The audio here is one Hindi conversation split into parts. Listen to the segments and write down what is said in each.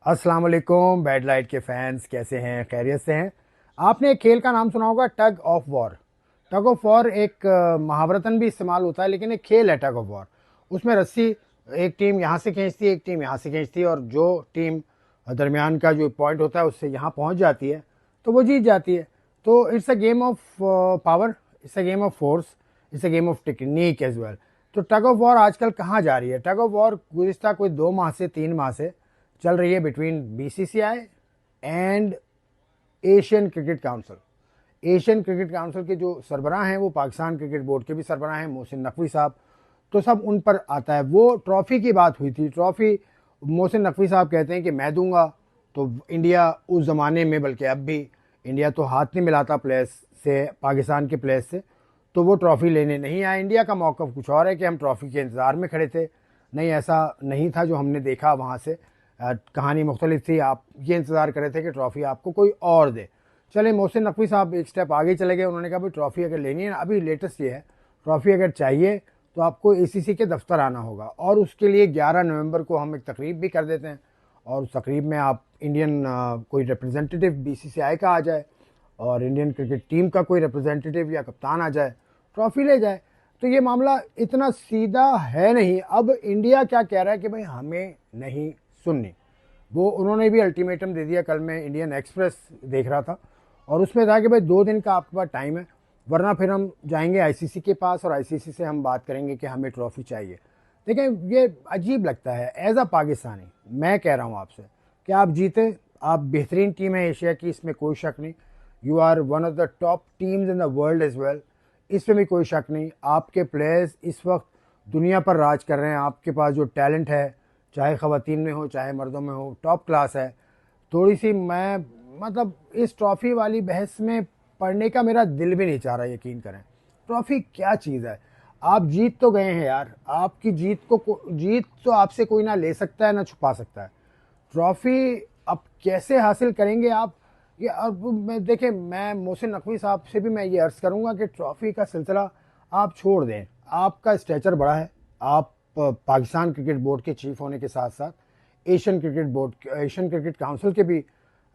अस्सलाम वालेकुम बैड लाइट के फैंस, कैसे हैं? खैरियत से हैं? आपने एक खेल का नाम सुना होगा, tug of war. Tug of war एक महावरतन भी इस्तेमाल होता है, लेकिन एक खेल है टग ऑफ वॉर। उसमें रस्सी एक टीम यहाँ से खींचती है, एक टीम यहाँ से खींचती है, और जो टीम दरमियान का जो पॉइंट होता है उससे यहाँ पहुँच जाती है तो वो जीत जाती है। तो it's a game of power, it's a game of force, it's a game of technique as well. तो टग ऑफ वॉर आजकल कहाँ जा रही है? टग ऑफ वॉर गुज़िश्ता कोई 2 माह से 3 माह से चल रही है between BCCI and Asian cricket council. Asian cricket council के जो सरबराह हैं वो पाकिस्तान क्रिकेट बोर्ड के भी सरबराह हैं, मोहसिन नकवी साहब। तो सब उन पर आता है। वो ट्रॉफी की बात हुई थी। ट्रॉफी मोहसिन नकवी साहब कहते हैं कि मैं दूंगा। तो इंडिया उस ज़माने में, बल्कि अब भी, इंडिया तो हाथ नहीं मिलाता प्लेयर्स से, पाकिस्तान के प्लेयर्स से। तो वो ट्रॉफ़ी लेने नहीं आए। इंडिया का मौक़िफ़ कुछ और है कि हम ट्रॉफ़ी के इंतज़ार में खड़े थे। नहीं, ऐसा नहीं था जो हमने देखा वहाँ से। कहानी मुख्तलिफ थी। आप ये इंतज़ार कर रहे थे कि ट्रॉफ़ी आपको कोई और दे। चले, मोहसिन नकवी साहब एक स्टेप आगे चले गए। उन्होंने कहा भाई ट्रॉफ़ी अगर लेनी है ना, अभी लेटेस्ट ये है, ट्रॉफ़ी अगर चाहिए तो आपको एसीसी के दफ्तर आना होगा, और उसके लिए 11 नवंबर को हम एक तकरीब भी कर देते हैं। और उस तकरीब में आप इंडियन कोई रिप्रेजेंटेटिव बीसीसीआई का आ जाए, और इंडियन क्रिकेट टीम का कोई रिप्रेजेंटेटिव या कप्तान आ जाए, ट्रॉफ़ी ले जाए। तो ये मामला इतना सीधा है नहीं। अब इंडिया क्या कह रहा है कि भाई हमें नहीं सुननी। वो उन्होंने भी अल्टीमेटम दे दिया। कल मैं इंडियन एक्सप्रेस देख रहा था, और उसमें था कि भाई 2 दिन का आपके पास टाइम है, वरना फिर हम जाएंगे आईसीसी के पास, और आईसीसी से हम बात करेंगे कि हमें ट्रॉफ़ी चाहिए। देखें, ये अजीब लगता है एज अ पाकिस्तानी। मैं कह रहा हूँ आपसे कि आप जीते, आप बेहतरीन टीम है एशिया की, इसमें कोई शक नहीं। You are one of the top teams in the world as well, इसमें भी कोई शक नहीं। आपके प्लेयर्स इस वक्त दुनिया पर राज कर रहे हैं। आपके पास जो टैलेंट है, चाहे ख़वातीन में हो चाहे मर्दों में हो, टॉप क्लास है। थोड़ी सी मैं, मतलब इस ट्रॉफ़ी वाली बहस में पढ़ने का मेरा दिल भी नहीं चाह रहा, यकीन करें। ट्रॉफ़ी क्या चीज़ है? आप जीत तो गए हैं यार। आपकी जीत तो आपसे कोई ना ले सकता है ना छुपा सकता है। ट्रॉफ़ी अब कैसे हासिल करेंगे आप? ये अब मैं देखें, मैं मोहसिन नकवी साहब से भी मैं ये अर्ज़ करूँगा कि ट्रॉफ़ी का सिलसिला आप छोड़ दें। आपका स्टेचर बड़ा है। आप पाकिस्तान क्रिकेट बोर्ड के चीफ होने के साथ साथ एशियन क्रिकेट काउंसिल के भी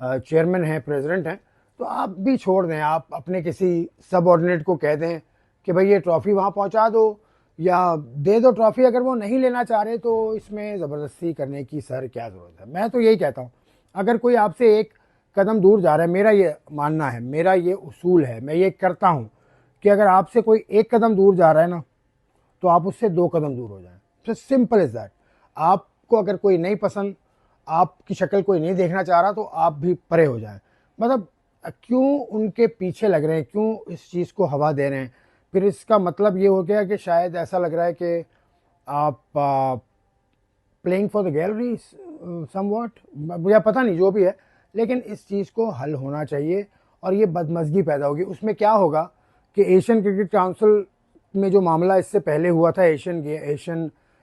चेयरमैन हैं, प्रेसिडेंट हैं। तो आप भी छोड़ दें। आप अपने किसी सबऑर्डिनेट को कह दें कि भाई ये ट्रॉफ़ी वहाँ पहुँचा दो, या दे दो ट्रॉफ़ी। अगर वो नहीं लेना चाह रहे तो इसमें ज़बरदस्ती करने की सर क्या ज़रूरत है? मैं तो यही कहता हूँ, अगर कोई आपसे एक कदम दूर जा रहा है, मेरा ये मानना है, मेरा ये उसूल है, मैं ये करता हूँ कि अगर आपसे कोई एक कदम दूर जा रहा है ना, तो आप उससे 2 कदम दूर हो जाएं। तो सिंपल इज़ दैट। आपको अगर कोई नहीं पसंद, आपकी शक्ल कोई नहीं देखना चाह रहा, तो आप भी परे हो जाएं। मतलब क्यों उनके पीछे लग रहे हैं? क्यों इस चीज़ को हवा दे रहे हैं? फिर इसका मतलब ये हो गया कि शायद ऐसा लग रहा है कि आप playing for the gallery somewhat, या पता नहीं, जो भी है। लेकिन इस चीज़ को हल होना चाहिए, और ये बदमज़गी पैदा होगी। उसमें क्या होगा कि एशियन क्रिकेट काउंसिल में जो मामला इससे पहले हुआ था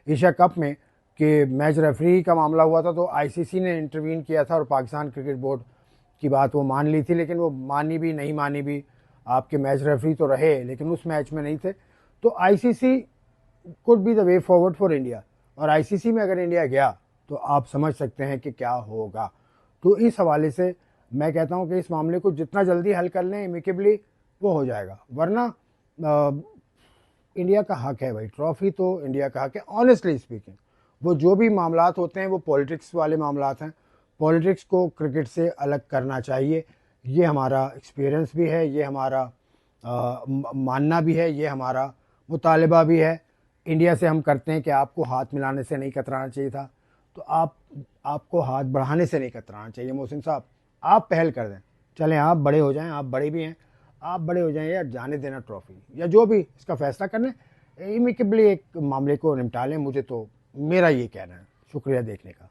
एशिया कप में, कि मैच रेफरी का मामला हुआ था, तो आईसीसी ने इंटरवीन किया था और पाकिस्तान क्रिकेट बोर्ड की बात वो मान ली थी। लेकिन वो मानी भी नहीं मानी भी, आपके मैच रेफरी तो रहे लेकिन उस मैच में नहीं थे। तो ICC could be the way forward for India, और आईसीसी में अगर इंडिया गया तो आप समझ सकते हैं कि क्या होगा। तो इस हवाले से मैं कहता हूं कि इस मामले को जितना जल्दी हल कर लें एमिकेबली, वो हो जाएगा। वरना इंडिया का हक है भाई, ट्रॉफ़ी तो इंडिया का हक है। ऑनेस्टली स्पीकिंग, वो जो भी मामलात होते हैं वो पॉलिटिक्स वाले मामलात हैं। पॉलिटिक्स को क्रिकेट से अलग करना चाहिए। ये हमारा एक्सपीरियंस भी है, ये हमारा मानना भी है, ये हमारा मुतालबा भी है। इंडिया से हम करते हैं कि आपको हाथ मिलाने से नहीं कतराना चाहिए था, तो आपको हाथ बढ़ाने से नहीं कतराना चाहिए। मोहसिन साहब, आप पहल कर दें। चलें, आप बड़े हो जाएं, आप बड़े भी हैं। आप बड़े हो जाएं यार, जाने देना ट्रॉफ़ी, या जो भी इसका फैसला करना है, इमिकेबली एक मामले को निपटा लें। मुझे तो मेरा ये कहना है। शुक्रिया देखने का।